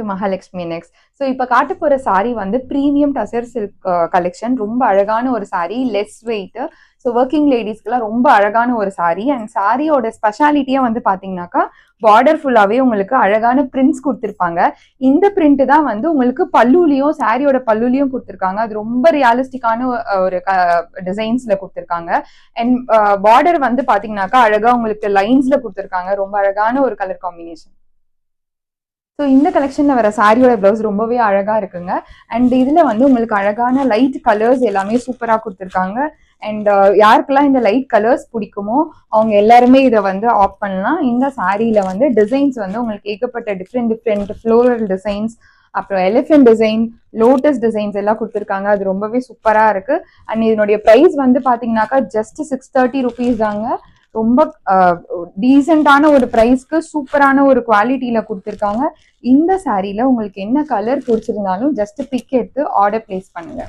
To Mahalakshmi next. So இப்போ காட்ட போகிற சாரீ வந்து ப்ரீமியம் டசர் சில்க் கலெக்ஷன். ரொம்ப அழகான ஒரு sari, less weight. So working லேடிஸ்க்குலாம் ரொம்ப அழகான ஒரு சாரீ. அண்ட் சாரியோட ஸ்பெஷாலிட்டியே வந்து பார்த்தீங்கன்னாக்கா பார்டர் ஃபுல்லாகவே உங்களுக்கு அழகான பிரிண்ட்ஸ் கொடுத்துருப்பாங்க. இந்த பிரிண்ட் தான் வந்து உங்களுக்கு பல்லுலையும் சாரியோட பல்லுலையும் கொடுத்துருக்காங்க. அது ரொம்ப ரியாலிஸ்டிக்கான ஒரு டிசைன்ஸ்ல கொடுத்துருக்காங்க. அண்ட் பார்டர் வந்து பார்த்தீங்கன்னாக்கா அழகா உங்களுக்கு லைன்ஸ்ல கொடுத்துருக்காங்க. ரொம்ப அழகான ஒரு கலர் காம்பினேஷன். ஸோ இந்த கலெக்ஷனில் வர சாரியோட ப்ளவுஸ் ரொம்பவே அழகாக இருக்குங்க. அண்ட் இதில் வந்து உங்களுக்கு அழகான லைட் கலர்ஸ் எல்லாமே சூப்பராக கொடுத்துருக்காங்க. அண்ட் யாருக்கெல்லாம் இந்த லைட் கலர்ஸ் பிடிக்குமோ அவங்க எல்லாருமே இதை வந்து ஆஃப் பண்ணலாம். இந்த சாரியில் வந்து டிசைன்ஸ் வந்து உங்களுக்கு ஏகப்பட்ட டிஃப்ரெண்ட் ஃப்ளோரல் டிசைன்ஸ், அப்புறம் எலிஃபென்ட் டிசைன், லோட்டஸ் டிசைன்ஸ் எல்லாம் கொடுத்துருக்காங்க. அது ரொம்பவே சூப்பராக இருக்குது. அண்ட் இதனுடைய ப்ரைஸ் வந்து பார்த்தீங்கன்னாக்கா ஜஸ்ட் 630 rupees தாங்க. ரொம்ப டீசெண்டான ஒரு ப்ரைஸ்க்கு சூப்பரான ஒரு குவாலிட்டியில கொடுத்துருக்காங்க. இந்த சாரீல உங்களுக்கு என்ன கலர் பிடிச்சிருந்தாலும் ஜஸ்ட் பிக் எடுத்து ஆர்டர் பிளேஸ் பண்ணுங்க.